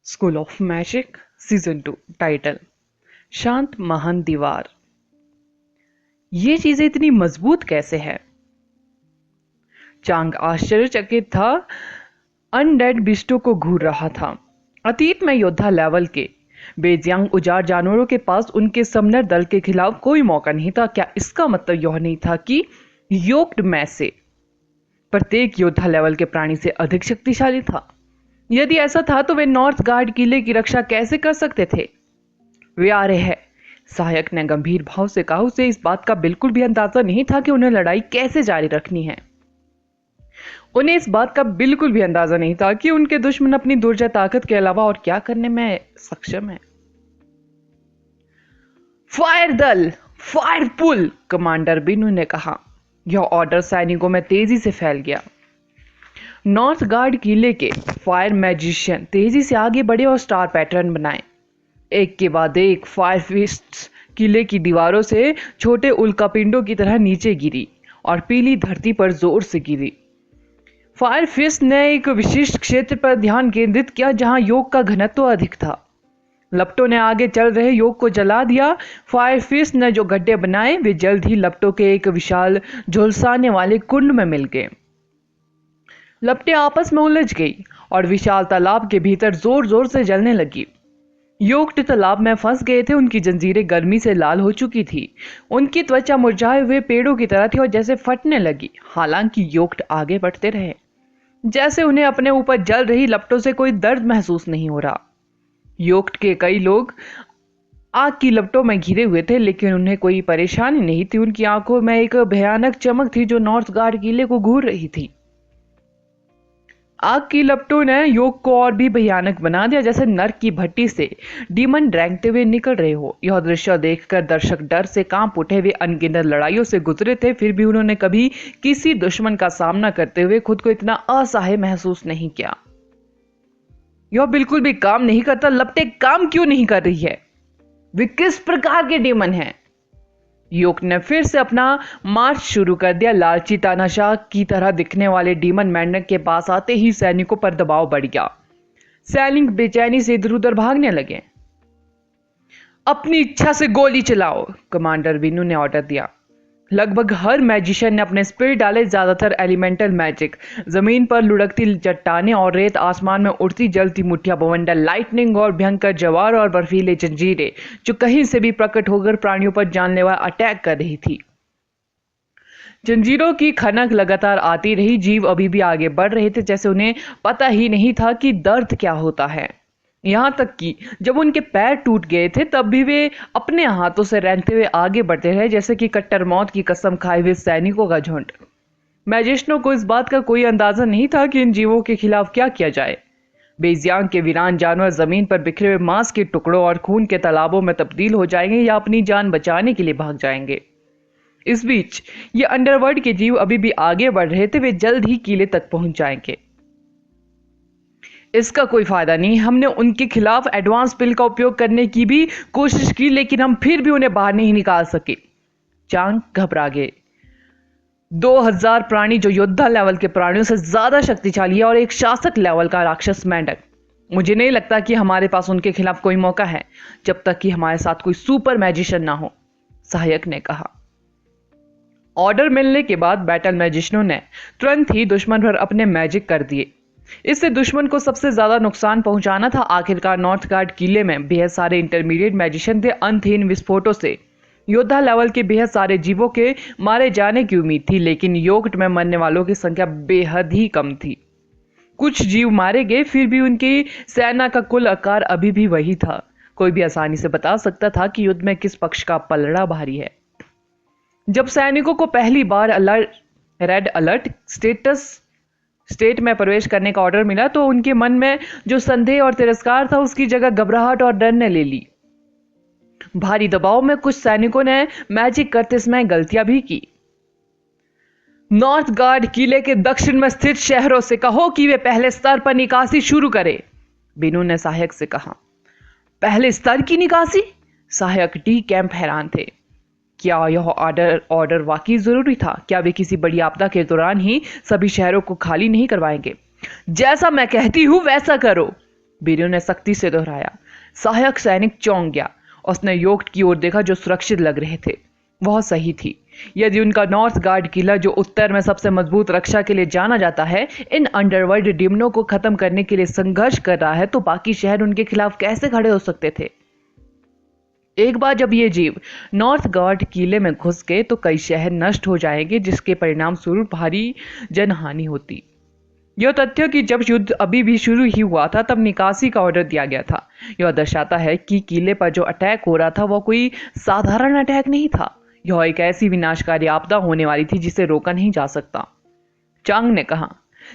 School of magic season 2 title शांत महान दीवार। ये चीजें इतनी मजबूत कैसे है? चांग आश्चर्यचकित था। अनडेड बिस्टो को घूर रहा था। अतीत में योद्धा लेवल के बेजियांग उजाड़ जानवरों के पास उनके समनर दल के खिलाफ कोई मौका नहीं था। क्या इसका मतलब यह नहीं था कि योक्ड में से प्रत्येक योद्धा लेवल के प्राणी से अधिक शक्तिशाली था? यदि ऐसा था तो वे नॉर्थ गार्ड किले की रक्षा कैसे कर सकते थे? वे आ रहे हैं, सहायक ने गंभीर भाव से कहा। उसे इस बात का बिल्कुल भी अंदाजा नहीं था कि उन्हें लड़ाई कैसे जारी रखनी है। उन्हें इस बात का बिल्कुल भी अंदाजा नहीं था कि उनके दुश्मन अपनी दुर्जय ताकत के अलावा और क्या करने में सक्षम है। फायर दल, फायर पुल, कमांडर बिनु ने कहा। यह ऑर्डर सैनिकों में तेजी से फैल गया। नॉर्थ गार्ड किले के फायर मैजिशियन तेजी से आगे बढ़े और स्टार पैटर्न बनाए। एक के बाद एक फायर फिस्ट्स किले की दीवारों से छोटे उल्कापिंडों की तरह नीचे गिरी और पीली धरती पर जोर से गिरी। फायर फिस्ट ने एक विशिष्ट क्षेत्र पर ध्यान केंद्रित किया जहां योग का घनत्व अधिक था। लपटों ने आगे चल रहे योग को जला दिया। फायर फिस्ट ने जो गड्ढे बनाए वे जल्द ही लपटों के एक विशाल झुलसाने वाले कुंड में मिल गए। लपटें आपस में उलझ गई और विशाल तालाब के भीतर जोर जोर से जलने लगी। योक्ट तालाब में फंस गए थे। उनकी जंजीरें गर्मी से लाल हो चुकी थी। उनकी त्वचा मुरझाए हुए पेड़ों की तरह थी और जैसे फटने लगी। हालांकि योक्ट आगे बढ़ते रहे, जैसे उन्हें अपने ऊपर जल रही लपटों से कोई दर्द महसूस नहीं हो रहा। योक्ट के कई लोग आग की लपटों में घिरे हुए थे, लेकिन उन्हें कोई परेशानी नहीं थी। उनकी आंखों में एक भयानक चमक थी जो नॉर्थ गार्ड किले को घूर रही थी। आग की लपटों ने योग को और भी भयानक बना दिया, जैसे नर्क की भट्टी से डीमन रेंगते हुए निकल रहे हो। यह दृश्य देखकर दर्शक डर से कांप उठे। वे अनगिनत लड़ाइयों से गुजरे थे, फिर भी उन्होंने कभी किसी दुश्मन का सामना करते हुए खुद को इतना असहाय महसूस नहीं किया। यह बिल्कुल भी काम नहीं करता। लपटें काम क्यों नहीं कर रही है? वे किस प्रकार के डीमन हैं? योक ने फिर से अपना मार्च शुरू कर दिया। लालची तानाशाह की तरह दिखने वाले डीमन मेंढक के पास आते ही सैनिकों पर दबाव बढ़ गया। सैनिक बेचैनी से इधर उधर भागने लगे। अपनी इच्छा से गोली चलाओ, कमांडर विनु ने ऑर्डर दिया। लगभग हर मैजिशियन ने अपने स्पिरिट डाले, ज्यादातर एलिमेंटल मैजिक। जमीन पर लुढ़कती चट्टानें और रेत, आसमान में उड़ती जलती मुठ्ठियां, बवंडर लाइटनिंग और भयंकर जवार और बर्फीले जंजीरें जो कहीं से भी प्रकट होकर प्राणियों पर जानलेवा अटैक कर रही थी। जंजीरों की खनक लगातार आती रही। जीव अभी भी आगे बढ़ रहे थे, जैसे उन्हें पता ही नहीं था कि दर्द क्या होता है। यहां तक कि जब उनके पैर टूट गए थे तब भी वे अपने हाथों से रेंगते हुए आगे बढ़ते रहे, जैसे कि कट्टर मौत की कसम खाए हुए सैनिकों का झुंड। मैजिस्ट्रों को इस बात का कोई अंदाजा नहीं था कि इन जीवों के खिलाफ क्या किया जाए। बेजियांग के वीरान जानवर जमीन पर बिखरे हुए मांस के टुकड़ों और खून के तालाबों में तब्दील हो जाएंगे या अपनी जान बचाने के लिए भाग जाएंगे। इस बीच ये अंडरवर्ल्ड के जीव अभी भी आगे बढ़ रहे थे। वे जल्द ही किले तक पहुंच जाएंगे। इसका कोई फायदा नहीं। हमने उनके खिलाफ एडवांस पिल का उपयोग करने की भी कोशिश की, लेकिन हम फिर भी उन्हें बाहर नहीं निकाल सके। चांग घबरा गए। 2000 प्राणी जो योद्धा लेवल के प्राणियों से ज्यादा शक्तिशाली है और एक शासक लेवल का राक्षस मेंढक। मुझे नहीं लगता कि हमारे पास उनके खिलाफ कोई मौका है जब तक कि हमारे साथ कोई सुपर मैजिशियन ना हो, सहायक ने कहा। ऑर्डर मिलने के बाद बैटल मैजिशियनों ने तुरंत ही दुश्मन पर अपने मैजिक कर दिए। इससे दुश्मन को सबसे ज्यादा नुकसान पहुंचाना था। आखिरकार नॉर्थ गार्ड किले में बेहद सारे इंटरमीडिएट मैजिशियन थे। अंतहीन विस्फोटों से योद्धा लेवल के बेहद सारे जीवों के मारे जाने की उम्मीद थी, लेकिन योक्ट में मरने वालों की संख्या बेहद ही कम थी। कुछ जीव मारे गए, फिर भी उनकी सेना का कुल आकार अभी भी वही था। कोई भी आसानी से बता सकता था कि युद्ध में किस पक्ष का पलड़ा भारी है। जब सैनिकों को पहली बार रेड अलर्ट स्टेट में प्रवेश करने का ऑर्डर मिला तो उनके मन में जो संदेह और तिरस्कार था उसकी जगह घबराहट और डर ने ले ली। भारी दबाव में कुछ सैनिकों ने मैजिक करते समय गलतियां भी की। नॉर्थ गार्ड किले के दक्षिण में स्थित शहरों से कहो कि वे पहले स्तर पर निकासी शुरू करें, बिनु ने सहायक से कहा। पहले स्तर की निकासी? सहायक डी कैंप हैरान थे। क्या यह ऑर्डर वाकई जरूरी था? क्या वे किसी बड़ी आपदा के दौरान ही सभी शहरों को खाली नहीं करवाएंगे? जैसा मैं कहती हूं वैसा करो, बीनू ने सख्ती से दोहराया। सहायक सैनिक चौंक गया। उसने योक्ट की ओर देखा जो सुरक्षित लग रहे थे। वह सही थी। यदि उनका नॉर्थ गार्ड किला, जो उत्तर में सबसे मजबूत रक्षा के लिए जाना जाता है, इन अंडरवर्ल्ड डिमनों को खत्म करने के लिए संघर्ष कर रहा है, तो बाकी शहर उनके खिलाफ कैसे खड़े हो सकते थे? एक बार जब ये जीव नॉर्थ गार्ड किले में घुस गए तो कई शहर नष्ट हो जाएंगे, जिसके परिणाम स्वरूप भारी जनहानि होती। यह तथ्य कि जब युद्ध अभी भी शुरू ही हुआ था तब निकासी का ऑर्डर दिया गया था, यह दर्शाता है कि किले पर जो अटैक हो रहा था वह कोई साधारण अटैक नहीं था। यह एक ऐसी विनाशकारी आपदा होने वाली थी जिसे रोका नहीं जा सकता। चांग ने कहा,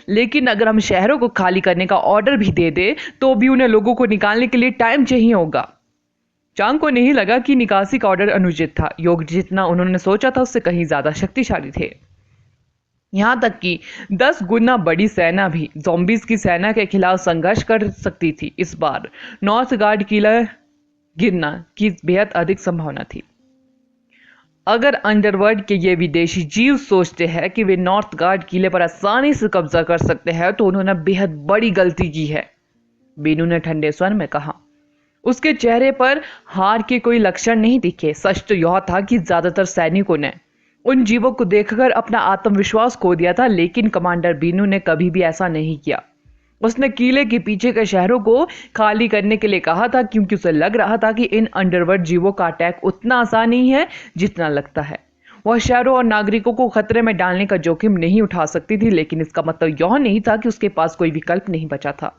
लेकिन अगर हम शहरों को खाली करने का ऑर्डर भी दे दे तो भी उन्हें लोगों को निकालने के लिए टाइम चाहिए होगा। चांग को नहीं लगा कि निकासी का ऑर्डर अनुचित था। योग जितना उन्होंने सोचा था उससे कहीं ज्यादा शक्तिशाली थे। यहां तक कि 10 गुना बड़ी सेना भी ज़ॉम्बीज की सेना के खिलाफ संघर्ष कर सकती थी। इस बार नॉर्थ गार्ड किला गिरना की बेहद अधिक संभावना थी। अगर अंडरवर्ल्ड के ये विदेशी जीव सोचते हैं कि वे नॉर्थ गार्ड किले पर आसानी से कब्जा कर सकते हैं तो उन्होंने बेहद बड़ी गलती की है, बीनू ने ठंडे स्वर में कहा। उसके चेहरे पर हार के कोई लक्षण नहीं दिखे। सच तो यह था कि ज्यादातर सैनिकों ने उन जीवों को देखकर अपना आत्मविश्वास खो दिया था, लेकिन कमांडर बीनू ने कभी भी ऐसा नहीं किया। उसने किले के पीछे के शहरों को खाली करने के लिए कहा था, क्योंकि उसे लग रहा था कि इन अंडरवर्ल्ड जीवों का अटैक उतना आसान नहीं है जितना लगता है। वह शहरों और नागरिकों को खतरे में डालने का जोखिम नहीं उठा सकती थी, लेकिन इसका मतलब यह नहीं था कि उसके पास कोई विकल्प नहीं बचा था।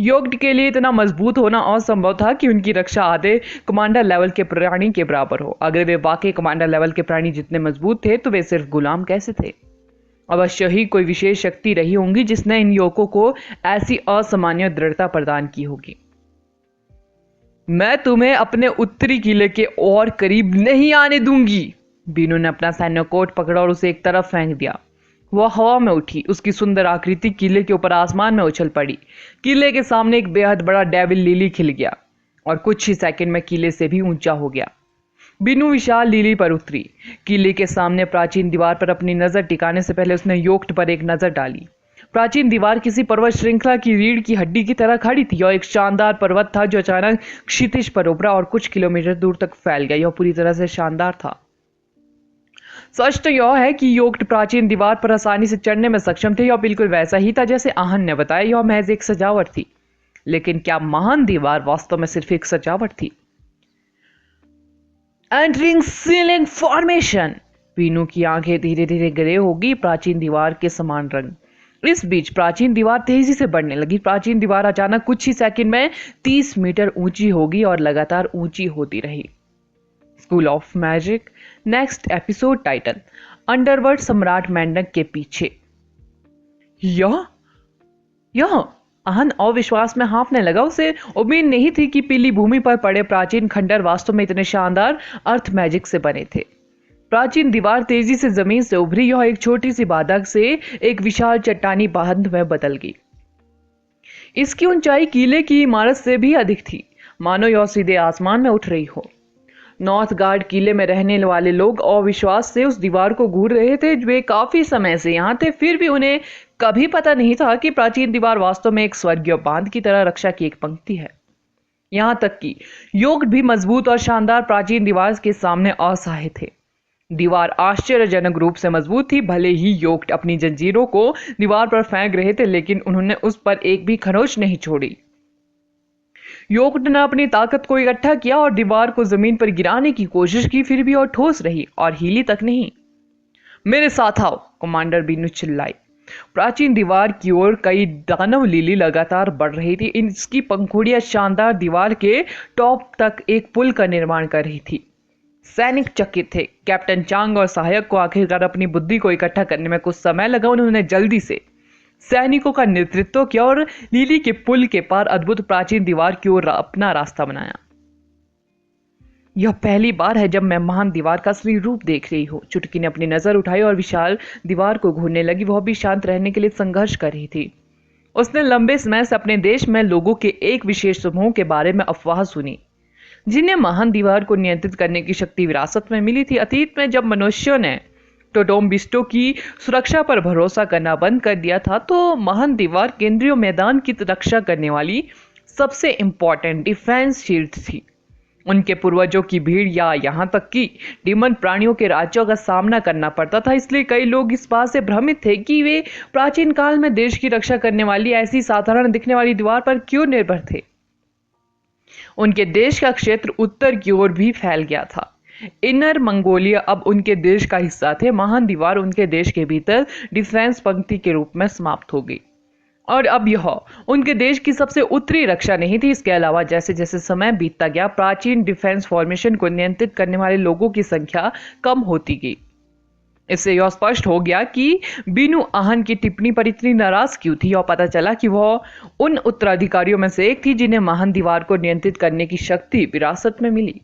योग्ड के लिए इतना मजबूत होना असंभव था कि उनकी रक्षा आधे कमांडर लेवल के प्राणी के बराबर हो। अगर वे वाकई कमांडर लेवल के प्राणी जितने मजबूत थे तो वे सिर्फ गुलाम कैसे थे? अवश्य ही कोई विशेष शक्ति रही होंगी जिसने इन युवकों को ऐसी असामान्य दृढ़ता प्रदान की होगी। मैं तुम्हें अपने उत्तरी किले के और करीब नहीं आने दूंगी। बीनू ने अपना सैन्य कोट पकड़ा और उसे एक तरफ फेंक दिया। वह हवा में उठी। उसकी सुंदर आकृति किले के ऊपर आसमान में उछल पड़ी। किले के सामने एक बेहद बड़ा डेविल लिली खिल गया और कुछ ही सेकंड में किले से भी ऊंचा हो गया। बीनू विशाल लिली पर उतरी। किले के सामने प्राचीन दीवार पर अपनी नजर टिकाने से पहले उसने योक्ट पर एक नजर डाली। प्राचीन दीवार किसी पर्वत श्रृंखला की रीढ़ की हड्डी की तरह खड़ी थी। यह एक शानदार पर्वत था जो अचानक क्षितिज पर उभरा और कुछ किलोमीटर दूर तक फैल गया। यह पूरी तरह से शानदार था। सच तो यह है कि योक्ट प्राचीन दीवार पर आसानी से चढ़ने में सक्षम थे। यह बिल्कुल वैसा ही था जैसे आहन ने बताया। यह महज एक सजावट थी। लेकिन क्या महान दीवार वास्तव में सिर्फ एक सजावट थी? Entering ceiling formation. बीनू की आंखें धीरे धीरे ग्रे होगी, प्राचीन दीवार के समान रंग। इस बीच प्राचीन दीवार तेजी से बढ़ने लगी। प्राचीन दीवार अचानक कुछ ही सेकंड में 30 मीटर ऊंची होगी और लगातार ऊंची होती रही। School of magic next episode title underworld सम्राट मेंढक के पीछे। यह आहन अविश्वास में हाँफने लगा। उसे उम्मीद नहीं थी कि पीली भूमि पर पड़े प्राचीन खंडर वास्तव में इतने शानदार अर्थ मैजिक से बने थे। प्राचीन दीवार तेजी से जमीन से उभरी। यह एक छोटी सी बाधा से एक विशाल चट्टानी बांध में बदल गई। इसकी ऊंचाई किले की इमारत से भी अधिक थी, मानो यह सीधे आसमान में उठ रही हो। नॉर्थ गार्ड किले में रहने वाले लोग अविश्वास से उस दीवार को घूर रहे थे। वे काफी समय से यहाँ थे, फिर भी उन्हें कभी पता नहीं था कि प्राचीन दीवार वास्तव में एक स्वर्गीय बांध की तरह रक्षा की एक पंक्ति है। यहाँ तक कि योक्ट भी मजबूत और शानदार प्राचीन दीवार के सामने असहाय थे। दीवार आश्चर्यजनक रूप से मजबूत थी। भले ही योक्ट अपनी जंजीरों को दीवार पर फेंक रहे थे, लेकिन उन्होंने उस पर एक भी खरोंच नहीं छोड़ी। योक्ट ने अपनी ताकत को इकट्ठा किया और दीवार को जमीन पर गिराने की कोशिश की, फिर भी और ठोस रही और हिली तक नहीं। मेरे साथ आओ, कमांडर बीनू चिल्लाई। प्राचीन दीवार की ओर कई दानव लिली लगातार बढ़ रही थी। इसकी पंखुड़ियां शानदार दीवार के टॉप तक एक पुल का निर्माण कर रही थी। सैनिक चकित थे। कैप्टन चांग और सहायक को आखिरकार अपनी बुद्धि को इकट्ठा करने में कुछ समय लगा। उन्होंने जल्दी से सैनिकों का नेतृत्व किया और लिली के पुल के पार अद्भुत प्राचीन दीवार की ओर अपना रास्ता बनाया। यह पहली बार है जब मैं महान दीवार का असली रूप देख रही हूँ। चुटकी ने अपनी नजर उठाई और विशाल दीवार को घूरने लगी। वह भी शांत रहने के लिए संघर्ष कर रही थी। उसने लंबे समय से अपने देश में लोगों के एक विशेष समूह के बारे में अफवाह सुनी, जिन्हें महान दीवार को नियंत्रित करने की शक्ति विरासत में मिली थी। अतीत में जब मनुष्यों ने टोटोम्बिस्टो की सुरक्षा पर भरोसा करना बंद कर दिया था, तो महान दीवार केंद्रीय मैदान की रक्षा करने वाली सबसे इंपॉर्टेंट डिफेंस शील्ड थी। उनके पूर्वजों की भीड़ या यहाँ तक कि डीमन प्राणियों के राज्यों का सामना करना पड़ता था, इसलिए कई लोग इस बात से भ्रमित थे कि वे प्राचीन काल में देश की रक्षा करने वाली ऐसी साधारण दिखने वाली दीवार पर क्यों निर्भर थे। उनके देश का क्षेत्र उत्तर की ओर भी फैल गया था। इनर मंगोलिया अब उनके देश का हिस्सा थे। महान दीवार उनके देश के भीतर डिफेंस पंक्ति के रूप में समाप्त हो गई, और अब यह उनके देश की सबसे उत्तरी रक्षा नहीं थी। इसके अलावा जैसे जैसे समय बीतता गया, प्राचीन डिफेंस फॉर्मेशन को नियंत्रित करने वाले लोगों की संख्या कम होती गई। इससे यह स्पष्ट हो गया कि बीनू आहन की टिप्पणी पर इतनी नाराज क्यों थी, और पता चला कि वह उन उत्तराधिकारियों में से एक थी जिन्हें महान दीवार को नियंत्रित करने की शक्ति विरासत में मिली।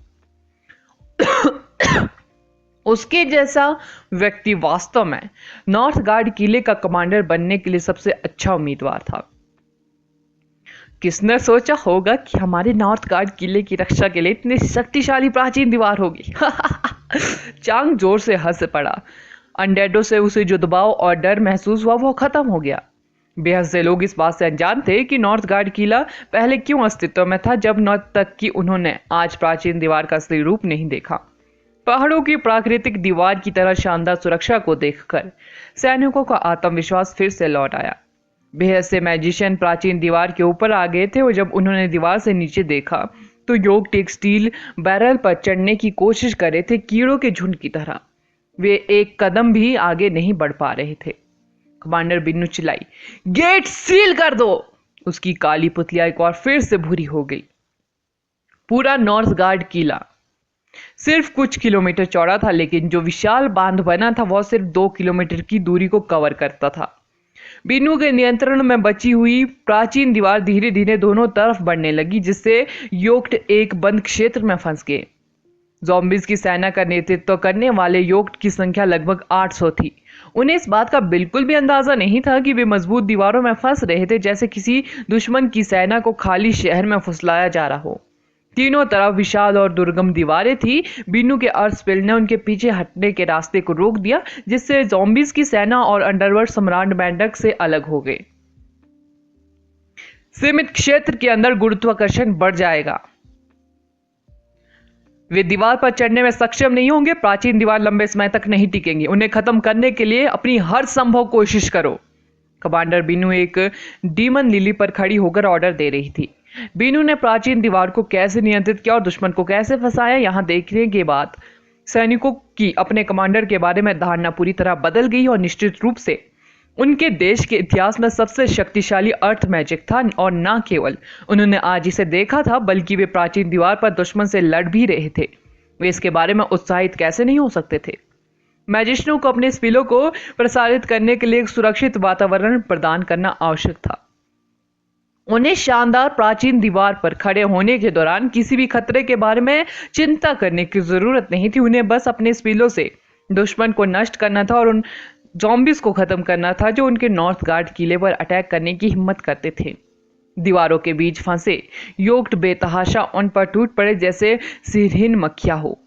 उसके जैसा व्यक्ति वास्तव में नॉर्थ गार्ड किले का कमांडर बनने के लिए सबसे अच्छा उम्मीदवार था। किसने सोचा होगा कि हमारे नॉर्थ गार्ड किले की रक्षा के लिए इतनी शक्तिशाली प्राचीन दीवार होगी। चांग जोर से हंस पड़ा। अनडेडो से उसे जो दबाव और डर महसूस हुआ वो खत्म हो गया। बेहद से लोग इस बात से अनजान थे कि नॉर्थ गार्ड किला पहले क्यों अस्तित्व में था, जब न तक कि उन्होंने आज प्राचीन दीवार का असली रूप नहीं देखा। पहाड़ों की प्राकृतिक दीवार की तरह शानदार सुरक्षा को देखकर सैनिकों का आत्मविश्वास फिर से लौट आया। बेहद से मैजिशियन प्राचीन दीवार के ऊपर आ गए थे, और जब उन्होंने दीवार से नीचे देखा तो योक टेक स्टील बैरल पर चढ़ने की कोशिश कर रहे थे, कीड़ों के झुंड की तरह। वे एक कदम भी आगे नहीं बढ़ पा रहे थे। कमांडर बिन्नू चिल्लाई, गेट सील कर दो। उसकी काली पुतलिया एक बार फिर से भूरी हो गई। पूरा नॉर्थ गार्ड किला सिर्फ कुछ किलोमीटर चौड़ा था, लेकिन जो विशाल बांध बना था वह सिर्फ 2 किलोमीटर की दूरी को कवर करता था। बिन्नू के नियंत्रण में बची हुई प्राचीन दीवार धीरे धीरे दोनों तरफ बढ़ने लगी, जिससे योक्ट एक बंद क्षेत्र में फंस गए। ज़ॉम्बीज की सेना का नेतृत्व करने वाले योक्ट की संख्या लगभग 800 थी। उन्हें इस बात का बिल्कुल भी अंदाजा नहीं था कि वे मजबूत दीवारों में फंस रहे थे, जैसे किसी दुश्मन की सेना को खाली शहर में फुसलाया जा रहा हो। तीनों तरफ विशाल और दुर्गम दीवारें थी। बिन्नू के अर्शफील्ड ने उनके पीछे हटने के रास्ते को रोक दिया, जिससे ज़ॉम्बीज की सेना और अंडरवर्ल्ड सम्राट मैंडक से अलग हो गए। सीमित क्षेत्र के अंदर गुरुत्वाकर्षण बढ़ जाएगा। वे दीवार पर चढ़ने में सक्षम नहीं होंगे। प्राचीन दीवार लंबे समय तक नहीं टिकेंगी। उन्हें खत्म करने के लिए अपनी हर संभव कोशिश करो। कमांडर बिन्नू एक डीमन लिली पर खड़ी होकर ऑर्डर दे रही थी। बिन्नू ने प्राचीन दीवार को कैसे नियंत्रित किया और दुश्मन को कैसे फंसाया, यहां देखने के बाद सैनिकों की अपने कमांडर के बारे में धारणा पूरी तरह बदल गई, और निश्चित रूप से उनके देश के इतिहास में सबसे शक्तिशाली अर्थ मैजिक था। और न केवल उन्होंने आज इसे देखा था, बल्कि वे प्राचीन दीवार पर दुश्मन से लड़ भी रहे थे। वे इसके बारे में उत्साहित कैसे नहीं हो सकते थे। मैजिशियनों को अपने स्पिलों को प्रसारित करने के लिए एक सुरक्षित वातावरण प्रदान करना आवश्यक था। उन्हें शानदार प्राचीन दीवार पर खड़े होने के दौरान किसी भी खतरे के बारे में चिंता करने की जरूरत नहीं थी। उन्हें बस अपने स्पिलों से दुश्मन को नष्ट करना था और उन ज़ॉम्बीज को खत्म करना था जो उनके नॉर्थ गार्ड किले पर अटैक करने की हिम्मत करते थे। दीवारों के बीच फंसे योक्ट बेतहाशा उन पर टूट पड़े जैसे सिरहीन मक्खियां हो।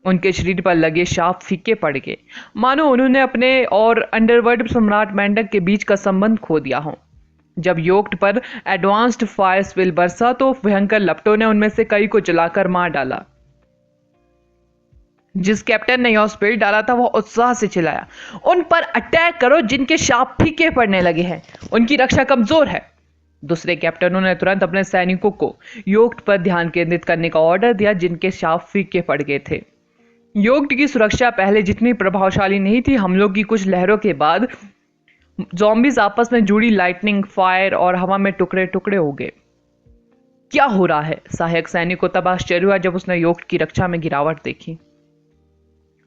उनके शरीर पर लगे शाप फीके पड़ गए, मानो उन्होंने अपने और अंडरवर्ल्ड सम्राट मैंडक के बीच का संबंध खो दिया हो। जब योक्ट पर एडवांस्ड फायर स्पिल बरसा तो भयंकर लपटों ने उनमें से कई को जलाकर मार डाला। जिस कैप्टन ने यह स्पिल डाला था वह उत्साह से चिल्लाया, उन पर अटैक करो जिनके शाप फीके पड़ने लगे हैं, उनकी रक्षा कमजोर है। दूसरे कैप्टनों ने तुरंत अपने सैनिकों को योक्ट पर ध्यान केंद्रित करने का ऑर्डर दिया जिनके शाप फीके पड़ गए थे। योक्ट की सुरक्षा पहले जितनी प्रभावशाली नहीं थी। हमलों की कुछ लहरों के बाद ज़ॉम्बीज आपस में जुड़ी लाइटनिंग, फायर और हवा में टुकड़े टुकड़े हो गए। क्या हो रहा है? सहायक सैनिक को तब आश्चर्य हुआ जब उसने योक्ट की रक्षा में गिरावट देखी।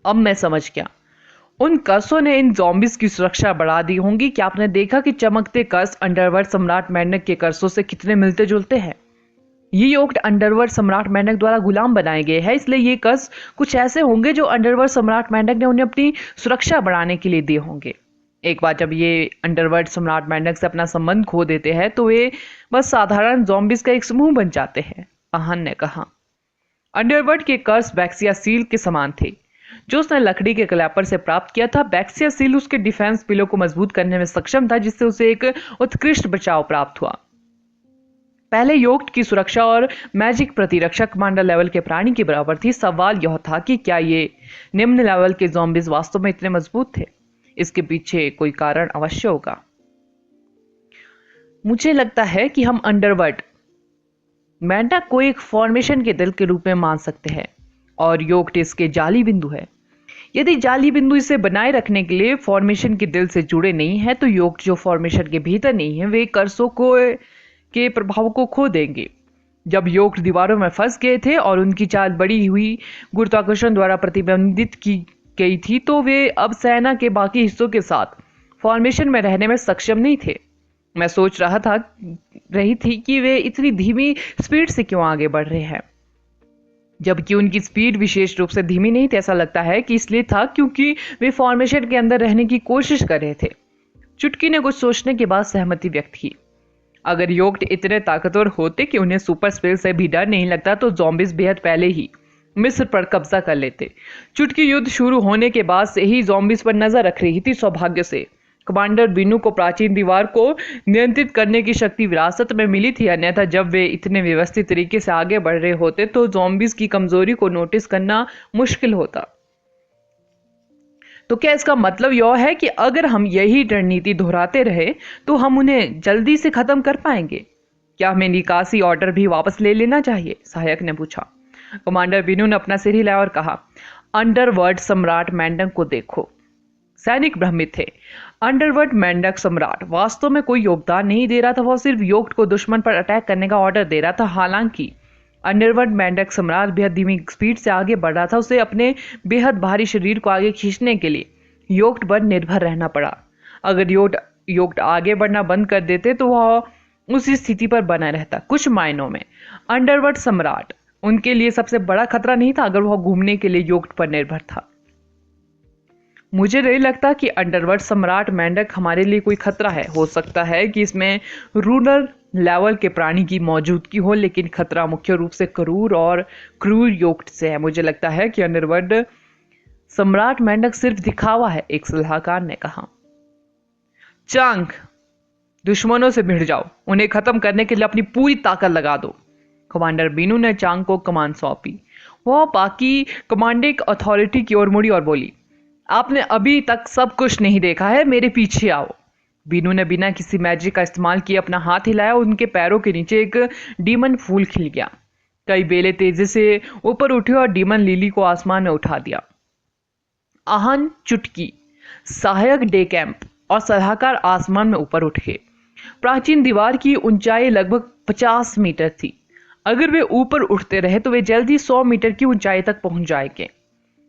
अब मैं समझ गया, उन कर्सों ने इन ज़ॉम्बीज की सुरक्षा बढ़ा दी होंगी। क्या आपने देखा कि चमकते कर्स अंडरवर्ल्ड सम्राट मैंडक के कर्सों से कितने मिलते जुलते हैं? ये योक्ट अंडरवर्ल्ड सम्राट मैंडक द्वारा गुलाम बनाए गए हैं, इसलिए ये कर्स कुछ ऐसे होंगे जो अंडरवर्ल्ड सम्राट मैंडक ने उन्हें अपनी सुरक्षा बढ़ाने के लिए दिए होंगे। एक बार जब ये अंडरवर्ल्ड सम्राट मैंडक से अपना संबंध खो देते हैं तो वे बस साधारण ज़ॉम्बीज का एक समूह बन जाते हैं, आहन ने कहा। अंडरवर्ल्ड के कर्स बैक्सिया सील के समान थे। जो उसने लकड़ी के क्लैपर से प्राप्त किया था। बैक्सिया सील उसके डिफेंस पिलो को मजबूत करने में सक्षम था, जिससे उसे एक उत्कृष्ट बचाव प्राप्त हुआ। पहले योक्ट की सुरक्षा और मैजिक प्रतिरक्षा कमांडर लेवल के प्राणी की बराबर थी। सवाल यह था कि क्या ये निम्न लेवल के ज़ॉम्बीज वास्तव में इतने मजबूत थे? इसके पीछे कोई कारण अवश्य होगा। मुझे लगता है कि हम अंडरवर्ल्ड मेंढक को एक फॉर्मेशन के दिल के रूप में मान सकते हैं और योक्ट इसके जाली बिंदु है। यदि जाली बिंदु इसे बनाए रखने के लिए फॉर्मेशन के दिल से जुड़े नहीं है, तो योक्ट जो फॉर्मेशन के भीतर नहीं है वे कर्सों को के प्रभाव को खो देंगे। जब योक्ट दीवारों में फंस गए थे और उनकी चाल बड़ी हुई गुरुत्वाकर्षण द्वारा प्रतिबंधित की गई थी, तो वे अब सेना के बाकी हिस्सों के साथ फॉर्मेशन में रहने में सक्षम नहीं थे। मैं सोच रही थी कि वे इतनी धीमी स्पीड से क्यों आगे बढ़ रहे हैं, जबकि उनकी स्पीड विशेष रूप से धीमी नहीं थी। ऐसा लगता है कि इसलिए था क्योंकि वे फॉर्मेशन के अंदर रहने की कोशिश कर रहे थे। चुटकी ने कुछ सोचने के बाद सहमति व्यक्त की। अगर योक्ट इतने ताकतवर होते कि उन्हें सुपर स्पेल से भी डर नहीं लगता, तो ज़ॉम्बीज बेहद पहले ही मिस्र पर कब्जा कर लेते। चुटकी युद्ध शुरू होने के बाद से ही ज़ॉम्बीज पर नजर रख रही थी। सौभाग्य से कमांडर बीनू को प्राचीन दीवार को नियंत्रित करने की शक्ति विरासत में मिली थी, अन्यथा जब वे इतने व्यवस्थित तरीके से आगे बढ़ रहे होते तो ज़ॉम्बीज की कमजोरी को नोटिस करना मुश्किल होता। तो क्या इसका मतलब यह है कि अगर हम यही रणनीति दोहराते रहे तो हम उन्हें जल्दी से खत्म कर पाएंगे? क्या हमें निकासी ऑर्डर भी वापस ले लेना चाहिए? सहायक ने पूछा। कमांडर बीनू ने अपना सिर हिलाया और कहा, अंडरवर्ल्ड सम्राट मेंढक को देखो। सैनिक भ्रमित थे। अंडरवर्ल्ड मेंढक सम्राट वास्तव में कोई योगदान नहीं दे रहा था, वह सिर्फ योक्ट को दुश्मन पर अटैक करने का ऑर्डर दे रहा था। हालांकि अंडरवर्ल्ड मेंढक सम्राट बेहद धीमी स्पीड से आगे बढ़ रहा था। उसे अपने बेहद भारी शरीर को आगे खींचने के लिए योक्ट पर निर्भर रहना पड़ा। अगर योक्ट आगे बढ़ना बंद कर देते तो वह उसी स्थिति पर बना रहता। कुछ मायनों में अंडरवर्ल्ड सम्राट उनके लिए सबसे बड़ा खतरा नहीं था अगर वह घूमने के लिए योक्ट पर निर्भर था। मुझे नहीं लगता कि अंडरवर्ल्ड सम्राट मेंढक हमारे लिए कोई खतरा है। हो सकता है कि इसमें रूरल लेवल के प्राणी की मौजूदगी हो, लेकिन खतरा मुख्य रूप से क्रूर योक्ट से है। मुझे लगता है कि अंडरवर्ल्ड सम्राट मेंढक सिर्फ दिखावा है, एक सलाहकार ने कहा। चांग, दुश्मनों से भिड़ जाओ, उन्हें खत्म करने के लिए अपनी पूरी ताकत लगा दो। कमांडर बीनू ने चांग को कमान सौंपी। वह बाकी कमांडिंग अथॉरिटी की ओर मुड़ी और बोली, आपने अभी तक सब कुछ नहीं देखा है, मेरे पीछे आओ। बीनू ने बिना किसी मैजिक का इस्तेमाल किए अपना हाथ हिलाया। उनके पैरों के नीचे एक डीमन फूल खिल गया। कई बेले तेजी से ऊपर उठे और डीमन लिली को आसमान में उठा दिया। आहन, चुटकी, सहायक डे कैंप और सलाहकार आसमान में ऊपर उठ गए। प्राचीन दीवार की ऊंचाई लगभग 50 मीटर थी। अगर वे ऊपर उठते रहे तो वे जल्दी 100 मीटर की ऊंचाई तक पहुंच जाएंगे।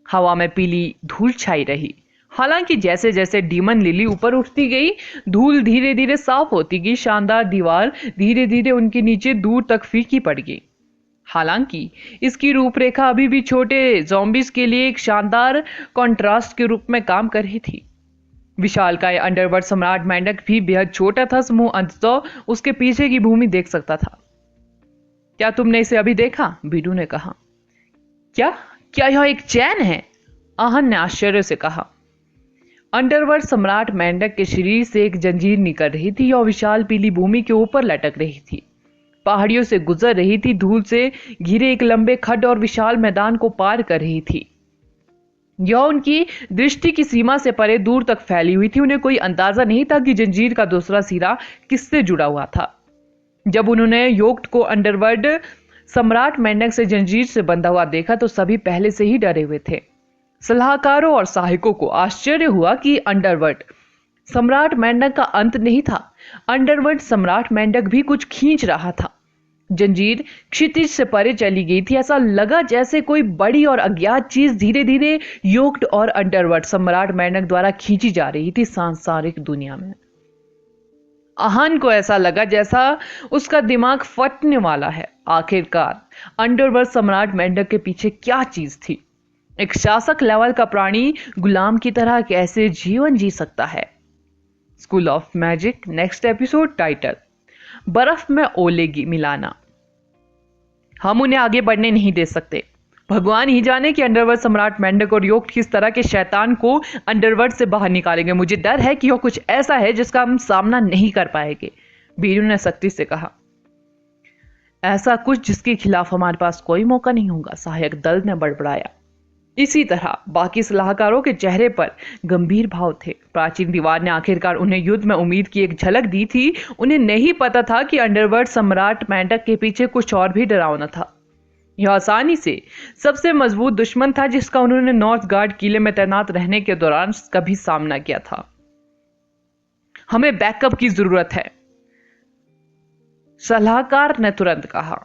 हवा में पीली धूल छाई रही। हालांकि जैसे जैसे डीमन लिली ऊपर उठती गई, धूल धीरे धीरे साफ होती गई। शानदार दीवार धीरे धीरे उनके नीचे दूर तक फीकी पड़ गई। हालांकि इसकी रूपरेखा अभी भी छोटे ज़ॉम्बीज के लिए एक शानदार कॉन्ट्रास्ट के रूप में काम कर रही थी। विशालकाय अंडरवर्ल्ड सम्राट मेंढक भी बेहद छोटा था। समूह अंततः उसके पीछे की भूमि देख सकता था। क्या तुमने इसे अभी देखा? बीडू ने कहा। क्या यह एक चैन है? आहन ने आश्चर्य से कहा। अंडरवर्ल्ड सम्राट मेंढक के शरीर से एक जंजीर निकल रही थी और विशाल पीली भूमि के ऊपर लटक रही थी। पहाड़ियों से गुजर रही थी, धूल से घिरे एक लंबे खड्ड और विशाल मैदान को पार कर रही थी। यह उनकी दृष्टि की सीमा से परे दूर तक फैली हुई थी। उन्हें कोई अंदाजा नहीं था कि जंजीर का दूसरा सिरा किससे जुड़ा हुआ था। जब उन्होंने योक्ट को अंडरवर्ल्ड सम्राट मेंढक से जंजीर से बंधा हुआ देखा तो सभी पहले से ही डरे हुए थे। सलाहकारों और सहायकों को आश्चर्य हुआ कि अंडरवर्ल्ड सम्राट मेंढक का अंत नहीं था। अंडरवर्ल्ड सम्राट मेंढक भी कुछ खींच रहा था। जंजीर क्षितिज से परे चली गई थी। ऐसा लगा जैसे कोई बड़ी और अज्ञात चीज धीरे धीरे योक्ट और अंडरवर्ल्ड सम्राट मेंढक द्वारा खींची जा रही थी सांसारिक दुनिया में। आहन को ऐसा लगा जैसा उसका दिमाग फटने वाला है। आखिरकार अंडरवर्ल्ड सम्राट मेंढक के पीछे क्या चीज थी? एक शासक लेवल का प्राणी गुलाम की तरह कैसे जीवन जी सकता है? School of magic next episode title, बर्फ में ओले मिलाना। हम उन्हें आगे बढ़ने नहीं दे सकते। भगवान ही जाने कि अंडरवर्ल्ड सम्राट मेंढक और योक्ट किस तरह के शैतान को अंडरवर्ल्ड से बाहर निकालेंगे। मुझे डर है कि यह कुछ ऐसा है जिसका हम सामना नहीं कर पाएंगे, बीरू ने सख्ती से कहा। ऐसा कुछ जिसके खिलाफ हमारे पास कोई मौका नहीं होगा, सहायक दल ने बड़बड़ाया। इसी तरह बाकी सलाहकारों के चेहरे पर गंभीर भाव थे। प्राचीन दीवार ने आखिरकार उन्हें युद्ध में उम्मीद की एक झलक दी थी। उन्हें नहीं पता था कि अंडरवर्ल्ड सम्राट मेंढक के पीछे कुछ और भी डरावना था। यह आसानी से सबसे मजबूत दुश्मन था जिसका उन्होंने नॉर्थ गार्ड किले में तैनात रहने के दौरान कभी सामना किया था। हमें बैकअप की जरूरत है, सलाहकार ने तुरंत कहा।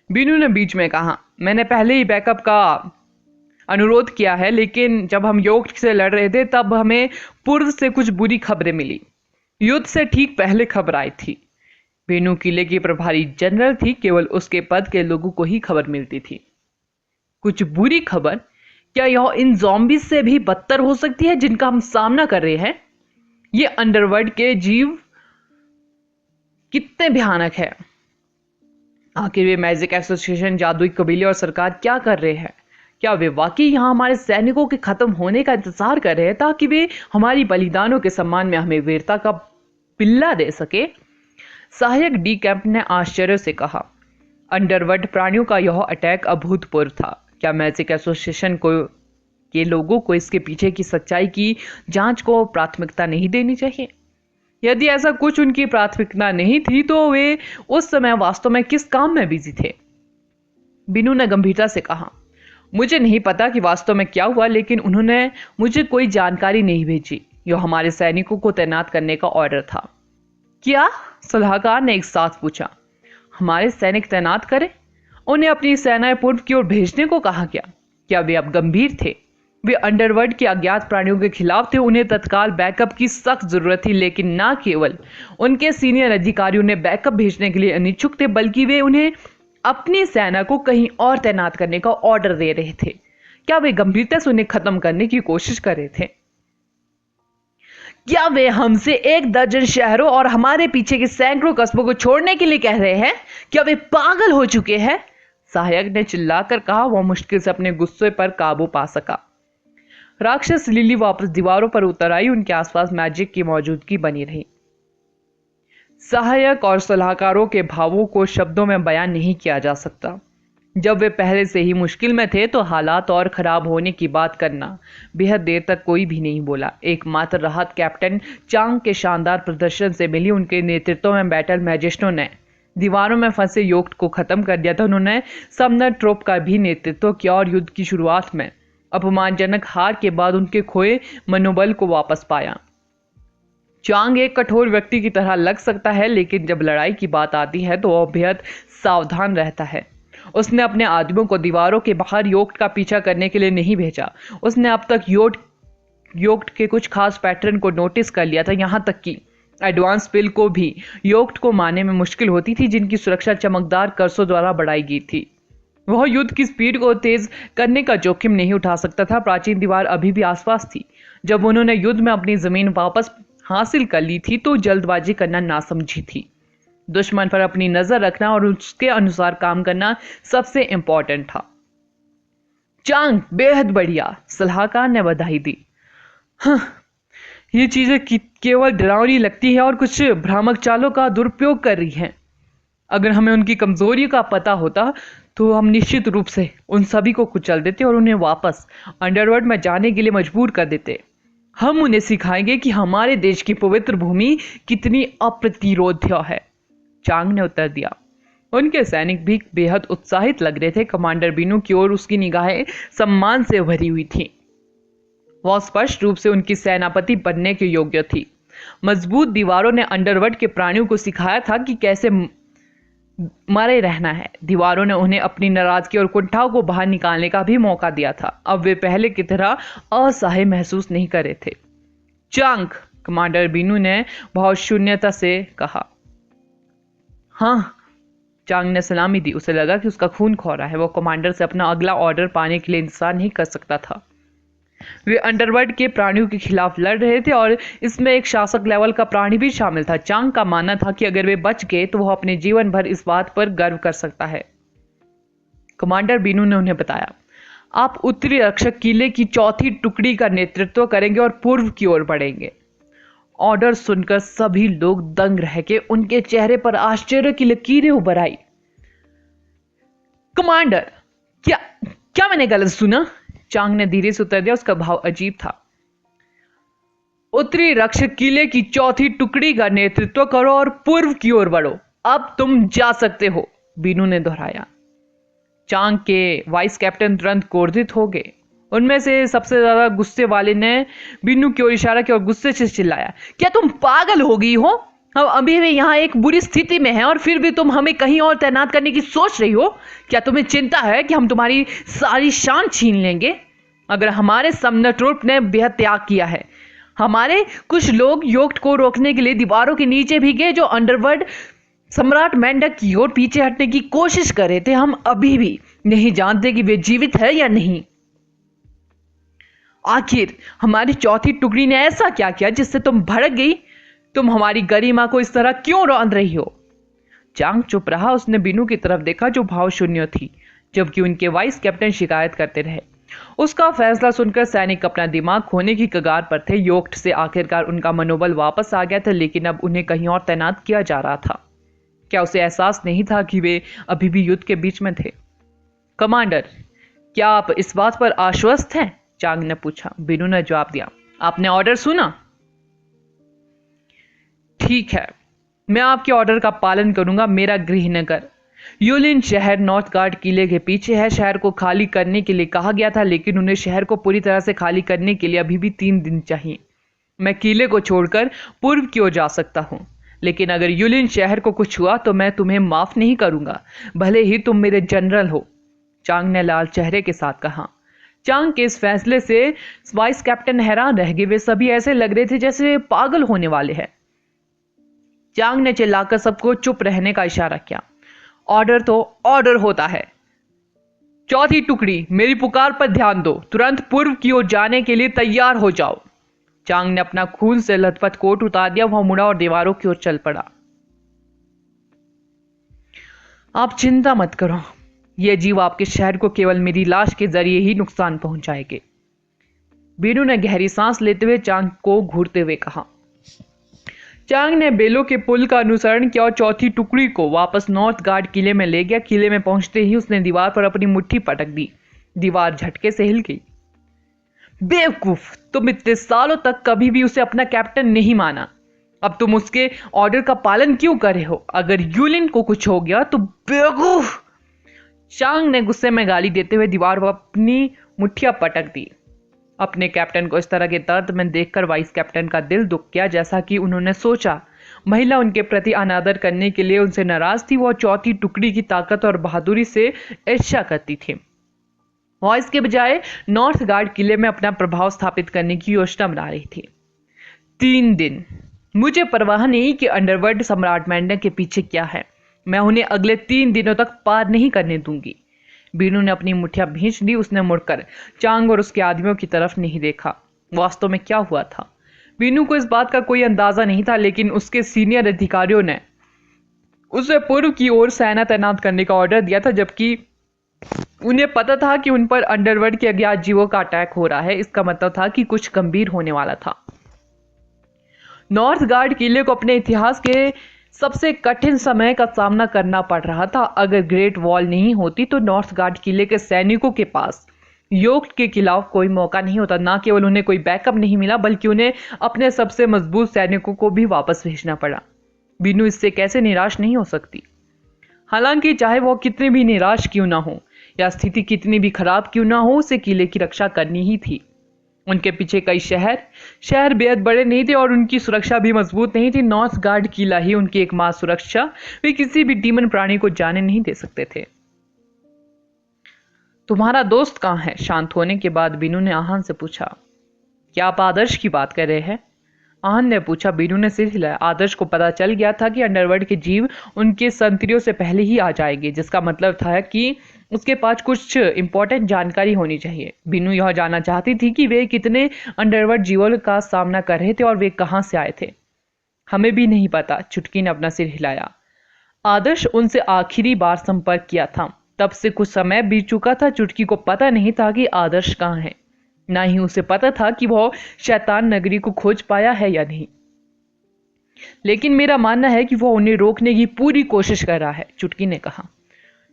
बीनू ने बीच में कहा, मैंने पहले ही बैकअप का अनुरोध किया है, लेकिन जब हम योक्ट से लड़ रहे थे तब हमें पूर्व से कुछ बुरी खबरें मिली। युद्ध से ठीक पहले खबर आई थी। बीनू किले की प्रभारी जनरल थी, केवल उसके पद के लोगों को ही खबर मिलती थी। कुछ बुरी खबर? क्या यह इन ज़ॉम्बीज से भी बदतर हो सकती है जिनका हम सामना कर रहे हैं? ये अंडरवर्ल्ड के जीव कितने भयानक है। आखिर वे मैजिक एसोसिएशन, जादुई कबीले और सरकार क्या कर रहे हैं? क्या वे वाकई यहां हमारे सैनिकों के खत्म होने का इंतजार कर रहे हैं ताकि वे हमारी बलिदानों के सम्मान में हमें वीरता का पिल्ला दे सके? सहायक डी कैंप ने आश्चर्य से कहा। अंडरवर्ल्ड प्राणियों का यह अटैक अभूतपूर्व था। क्या मैजिक एसोसिएशन को के लोगों को इसके पीछे की सच्चाई की जांच को प्राथमिकता नहीं देनी चाहिए? यदि ऐसा कुछ उनकी प्राथमिकता नहीं थी तो वे उस समय वास्तव में किस काम में बिजी थे? बीनू ने गंभीरता से कहा, मुझे नहीं पता कि वास्तव में क्या हुआ, लेकिन उन्होंने मुझे कोई जानकारी नहीं भेजी। यह हमारे सैनिकों को तैनात करने का ऑर्डर था। क्या? सलाहकार ने एक साथ पूछा। हमारे सैनिक तैनात करें? उन्हें अपनी सेनाएं पूर्व की ओर भेजने को कहा गया। क्या वे अब गंभीर थे? वे अंडरवर्ल्ड के अज्ञात प्राणियों के खिलाफ थे। उन्हें तत्काल बैकअप की सख्त जरूरत थी, लेकिन न केवल उनके सीनियर अधिकारियों ने बैकअप भेजने के लिए अनिच्छुक थे, बल्कि वे उन्हें अपनी सेना को कहीं और तैनात करने का ऑर्डर दे रहे थे। क्या वे गंभीरता से उन्हें खत्म करने की कोशिश कर रहे थे? क्या वे हमसे 1 दर्जन शहरों और हमारे पीछे के सैकड़ों कस्बों को छोड़ने के लिए कह रहे हैं? क्या वे पागल हो चुके हैं? सहायक ने चिल्लाकर कहा। वह मुश्किल से अपने गुस्से पर काबू पा सका। राक्षस लिली वापस दीवारों पर उतर आई। उनके आसपास मैजिक की मौजूदगी बनी रही। सहायक और सलाहकारों के भावों को शब्दों में बयान नहीं किया जा सकता। जब वे पहले से ही मुश्किल में थे तो हालात और खराब होने की बात करना। बेहद देर तक कोई भी नहीं बोला। एकमात्र राहत कैप्टन चांग के शानदार प्रदर्शन से मिली। उनके नेतृत्व में बैटल मैजिस्टों ने दीवारों में फंसे योक्ट को खत्म कर दिया था। उन्होंने समनर ट्रोप का भी नेतृत्व किया और युद्ध की शुरुआत में अपमानजनक हार के बाद उनके खोए मनोबल को वापस पाया। चांग एक कठोर व्यक्ति की तरह लग सकता है, लेकिन जब लड़ाई की बात आती है तो वह बेहद सावधान रहता है। उसने अपने आदमियों को दीवारों के बाहर योक्ट का पीछा करने के लिए नहीं भेजा। उसने अब तक योक्ट के कुछ खास पैटर्न को नोटिस कर लिया था। यहां तक कि एडवांस पिल को भी योक्ट को मारने में मुश्किल होती थी, जिनकी सुरक्षा चमकदार कर्सों द्वारा बढ़ाई गई थी। वह युद्ध की स्पीड को तेज करने का जोखिम नहीं उठा सकता था। प्राचीन दीवार अभी भी आसपास थी। जब उन्होंने युद्ध में अपनी जमीन वापस हासिल कर ली थी तो जल्दबाजी करना नासमझी थी। दुश्मन पर अपनी नजर रखना और उसके अनुसार काम करना सबसे इंपॉर्टेंट था। चांग, बेहद बढ़िया, सलाहकार ने बधाई दी। हाँ, ये चीजें केवल डरावनी लगती है और कुछ भ्रामक चालों का दुरुपयोग कर रही हैं। अगर हमें उनकी कमजोरी का पता होता तो हम निश्चित रूप से उन सभी को कुचल देते और उन्हें वापस अंडरवर्ल्ड में जाने के लिए मजबूर कर देते। हम उन्हें सिखाएंगे कि हमारे देश की पवित्र भूमि कितनी अप्रतिरोध्य है। चांग ने उत्तर दिया। उनके सैनिक भी बेहद उत्साहित लग रहे थे। कमांडर बीनू की ओर उसकी निगाहें सम्मान से भरी हुई थी। वह स्पष्ट रूप से उनकी सेनापति बनने के योग्य थी। मजबूत दीवारों ने अंडरवर्ल्ड के प्राणियों को सिखाया था कि कैसे मरे रहना है। दीवारों ने उन्हें अपनी नाराजगी और कुंठाओं को बाहर निकालने का भी मौका दिया था। अब वे पहले की तरह असहाय महसूस नहीं कर रहे थे। चांग, कमांडर बीनू ने बहुत शून्यता से कहा। हाँ, चांग ने सलामी दी। उसे लगा कि उसका खून खौरा है। वो कमांडर से अपना अगला ऑर्डर पाने के लिए इंतजार नहीं कर सकता था। वे अंडरवर्ल्ड के प्राणियों के खिलाफ लड़ रहे थे और इसमें एक शासक लेवल का प्राणी भी शामिल था। चांग का मानना था कि अगर वे बच गए तो वह अपने जीवन भर इस बात पर गर्व कर सकता है कमांडर बीनू ने उन्हें बताया, आप उत्तरी रक्षक किले की चौथी टुकड़ी का नेतृत्व करेंगे और पूर्व की ओर बढ़ेंगे। ऑर्डर सुनकर सभी लोग दंग रह गए। उनके चेहरे पर आश्चर्य की लकीरें उभर आई। कमांडर, क्या क्या मैंने गलत सुना? चांग ने धीरे से उत्तर दिया। उसका भाव अजीब था। उत्तरी रक्षक किले की चौथी टुकड़ी का नेतृत्व करो और पूर्व की ओर बढ़ो। अब तुम जा सकते हो, बीनू ने दोहराया। चांग के वाइस कैप्टन तुरंत क्रोधित हो गए। उनमें से सबसे ज्यादा गुस्से वाले ने बीनू की ओर इशारा किया और गुस्से से चिल्लाया, क्या तुम पागल हो गई हो? हम अभी भी यहाँ एक बुरी स्थिति में हैं और फिर भी तुम हमें कहीं और तैनात करने की सोच रही हो? क्या तुम्हें चिंता है कि हम तुम्हारी सारी शान छीन लेंगे? अगर हमारे समनर ट्रूप ने बेहद त्याग किया है। हमारे कुछ लोग योक्ट को रोकने के लिए दीवारों के नीचे भी गए जो अंडरवर्ल्ड सम्राट मेंढक की ओर पीछे हटने की कोशिश कर रहे थे। हम अभी भी नहीं जानते कि वे जीवित है या नहीं। आखिर हमारी चौथी टुकड़ी ने ऐसा क्या किया जिससे तुम भड़क गई? तुम हमारी गरिमा को इस तरह क्यों रौंद रही हो? चांग चुप रहा। उसने बीनू की तरफ देखा जो भाव शून्य थी, जबकि उनके वाइस कैप्टन शिकायत करते रहे। उसका फैसला सुनकर सैनिक अपना दिमाग खोने की कगार पर थे। योक्ट से आखिरकार उनका मनोबल वापस आ गया था, लेकिन अब उन्हें कहीं और तैनात किया जा रहा था। क्या उसे एहसास नहीं था कि वे अभी भी युद्ध के बीच में थे? कमांडर, क्या आप इस बात पर आश्वस्त हैं? चांग ने पूछा। बीनू ने जवाब दिया, आपने ऑर्डर सुना? ठीक है, मैं आपके ऑर्डर का पालन करूंगा। मेरा गृहनगर यूलिन शहर नॉर्थ गार्ड किले के पीछे है। शहर को खाली करने के लिए कहा गया था, लेकिन उन्हें शहर को पूरी तरह से खाली करने के लिए अभी भी 3 दिन चाहिए। मैं किले को छोड़कर पूर्व की ओर जा सकता हूं, लेकिन अगर यूलिन शहर को कुछ हुआ तो मैं तुम्हें माफ नहीं करूंगा, भले ही तुम मेरे जनरल हो, चांग ने लाल चेहरे के साथ कहा। चांग के इस फैसले से वाइस कैप्टन हैरान रह गए। वे सभी ऐसे लग रहे थे जैसे वे पागल होने वाले हैं। चांग ने चिल्लाकर सबको चुप रहने का इशारा किया। ऑर्डर तो ऑर्डर होता है। चौथी टुकड़ी, मेरी पुकार पर ध्यान दो। तुरंत पूर्व की ओर जाने के लिए तैयार हो जाओ। चांग ने अपना खून से लथपथ कोट उतार दिया। वह मुड़ा और दीवारों की ओर चल पड़ा। आप चिंता मत करो, ये जीव आपके शहर को केवल मेरी लाश के जरिए ही नुकसान पहुंचाएंगे। बीनू ने गहरी सांस लेते हुए चांग को घूरते हुए कहा। चांग ने बेलों के पुल का अनुसरण किया और चौथी टुकड़ी को वापस नॉर्थ गार्ड किले में ले गया। किले में पहुंचते ही उसने दीवार पर अपनी मुट्ठी पटक दी। दीवार झटके से हिल गई। बेवकूफ, तुम इतने सालों तक कभी भी उसे अपना कैप्टन नहीं माना। अब तुम उसके ऑर्डर का पालन क्यों कर रहे हो? अगर यूलिन को कुछ हो गया तो बेवकूफ। चांग ने गुस्से में गाली देते हुए दीवार पर अपनी मुट्ठियां पटक दी। अपने कैप्टन को इस तरह के दर्द में देखकर वाइस कैप्टन का दिल दुख गया। जैसा कि उन्होंने सोचा, महिला उनके प्रति अनादर करने के लिए उनसे नाराज थी। वो चौथी टुकड़ी की ताकत और बहादुरी से ईर्ष्या करती थी। वह इसके बजाय नॉर्थ गार्ड किले में अपना प्रभाव स्थापित करने की योजना बना रही थी। 3 दिन, मुझे परवाह नहीं कि अंडरवर्ल्ड सम्राट मेंढक के पीछे क्या है। मैं उन्हें अगले 3 दिनों तक पार नहीं करने दूंगी। बीनू ने अपनी मुठ्ठियां भींच दी। उसने मुड़कर चांग और उसके आदमियों की तरफ नहीं देखा। वास्तव में क्या हुआ था, बीनू को इस बात का कोई अंदाजा नहीं था, लेकिन उसके सीनियर अधिकारियों ने उसे पूर्व की ओर सेना तैनात करने का ऑर्डर दिया था, जबकि उन्हें पता था कि उन पर अंडरवर्ल्ड के अज्ञात जीवों का अटैक हो रहा है। इसका मतलब था कि कुछ गंभीर होने वाला था। नॉर्थ गार्ड किले को अपने इतिहास के सबसे कठिन समय का सामना करना पड़ रहा था। अगर ग्रेट वॉल नहीं होती तो नॉर्थ गार्ड किले के सैनिकों के पास योक्ट के खिलाफ कोई मौका नहीं होता। न केवल उन्हें कोई बैकअप नहीं मिला, बल्कि उन्हें अपने सबसे मजबूत सैनिकों को भी वापस भेजना पड़ा। बीनू इससे कैसे निराश नहीं हो सकती। हालांकि चाहे वो कितनी भी निराश क्यों ना हो या स्थिति कितनी भी खराब क्यों ना हो, उसे किले की रक्षा करनी ही थी। उनके पीछे कई शहर बेहद बड़े नहीं थे और उनकी सुरक्षा भी मजबूत नहीं थी। नॉर्थ गार्ड किला ही उनकी एकमात्र सुरक्षा। वे किसी भी डीमन प्राणी को जाने नहीं दे सकते थे। तुम्हारा दोस्त कहां है? शांत होने के बाद बीनू ने आहान से पूछा। क्या आप आदर्श की बात कर रहे हैं? आहान ने पूछा। बीनू ने सिर हिलाया। आदर्श को पता चल गया था कि अंडरवर्ल्ड के जीव उनके संतरियों से पहले ही आ जाएंगे, जिसका मतलब था कि उसके पास कुछ इंपॉर्टेंट जानकारी होनी चाहिए। बीनू यह जानना चाहती थी कि वे कितने अंडरवर्ल्ड जीवों का सामना कर रहे थे और वे कहां से आए थे। हमें भी नहीं पता, चुटकी ने अपना सिर हिलाया। आदर्श उनसे आखिरी बार संपर्क किया था तब से कुछ समय बीत चुका था। चुटकी को पता नहीं था कि आदर्श कहाँ है, ना ही उसे पता था कि वह शैतान नगरी को खोज पाया है या नहीं। लेकिन मेरा मानना है कि वह उन्हें रोकने की पूरी कोशिश कर रहा है, चुटकी ने कहा।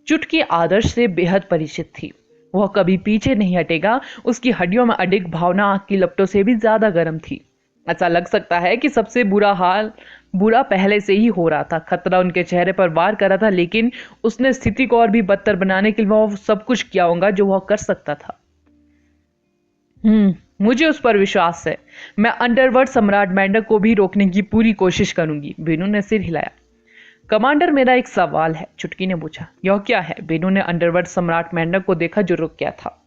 चुटकी आदर्श से बेहद परिचित थी। वह कभी पीछे नहीं हटेगा। उसकी हड्डियों में अडिग भावना आग की लपटों से भी ज्यादा गर्म थी। ऐसा लग सकता है कि सबसे बुरा पहले से ही हो रहा था। खतरा उनके चेहरे पर वार कर रहा था, लेकिन उसने स्थिति को और भी बदतर बनाने के लिए वह सब कुछ किया होगा जो वह कर सकता था। मुझे उस पर विश्वास है। मैं अंडरवर्ल्ड सम्राट मेंढक को भी रोकने की पूरी कोशिश करूंगी। बेनू ने सिर हिलाया। कमांडर, मेरा एक सवाल है, चुटकी ने पूछा। यह क्या है? बेनू ने अंडरवर्ल्ड सम्राट मेंढक को देखा जो रुक गया था।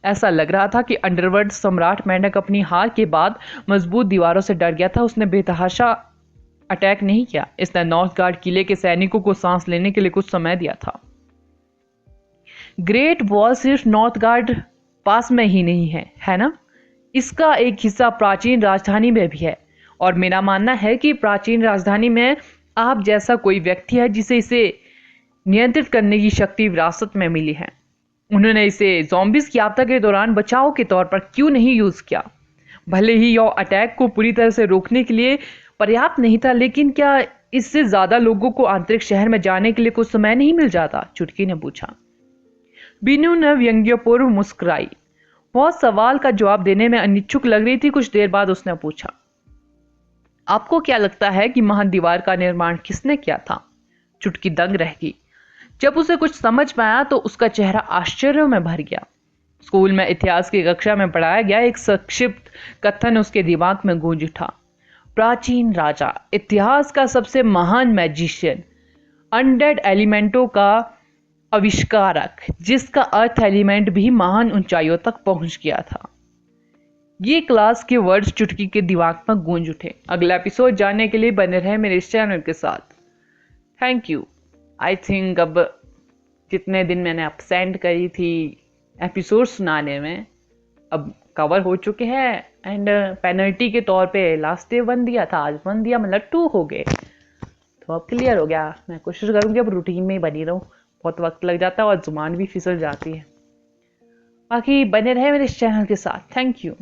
ऐसा लग रहा था कि अंडरवर्ल्ड सम्राट मेंढक अपनी हार के बाद मजबूत दीवारों से डर गया था। उसने बेतहाशा अटैक नहीं किया। इसने नॉर्थ गार्ड किले के सैनिकों को सांस लेने के लिए कुछ समय दिया था। ग्रेट वॉल सिर्फ नॉर्थ गार्ड पास में ही नहीं है, है ना? इसका एक हिस्सा प्राचीन राजधानी में भी है, और मेरा मानना है कि प्राचीन राजधानी में आप जैसा कोई व्यक्ति है जिसे इसे नियंत्रित करने की शक्ति विरासत में मिली है। उन्होंने इसे ज़ॉम्बीज़ की आपदा के दौरान बचाव के तौर पर क्यों नहीं यूज किया? भले ही यह अटैक को पूरी तरह से रोकने के लिए पर्याप्त नहीं था, लेकिन क्या इससे ज्यादा लोगों को आंतरिक शहर में जाने के लिए कुछ समय नहीं मिल जाता? चुटकी ने पूछा। बीनू ने व्यंग्यपूर्व मुस्कुराई। वह सवाल का जवाब देने में अनिच्छुक लग रही थी। कुछ देर बाद उसने पूछा, आपको क्या लगता है कि महादीवार का निर्माण किसने किया था? चुटकी दंग रह गई। जब उसे कुछ समझ में आया तो उसका चेहरा आश्चर्य में भर गया। स्कूल में इतिहास की कक्षा में पढ़ाया गया एक संक्षिप्त कथन उसके दिमाग में गूंज उठा। प्राचीन राजा, इतिहास का सबसे महान मैजिशियन, अनडेड एलिमेंटों का आविष्कारक, जिसका अर्थ एलिमेंट भी महान ऊंचाइयों तक पहुंच गया था। ये क्लास के वर्ड्स चुटकी के दिमाग में गूंज उठे। अगला एपिसोड जानने के लिए बने रहे मेरे इस चैनल के साथ। Thank you. आई थिंक अब जितने दिन मैंने अपसेंट करी थी एपिसोड सुनाने में, अब कवर हो चुके हैं। एंड पेनल्टी के तौर पे लास्ट डे 1 दिया था, आज 1 दिया, मतलब 2 हो गए, तो अब क्लियर हो गया। मैं कोशिश करूंगी अब रूटीन में ही बनी रहूं। बहुत वक्त लग जाता है और जुबान भी फिसल जाती है। बाकी बने रहे मेरे इस चैनल के साथ। Thank you.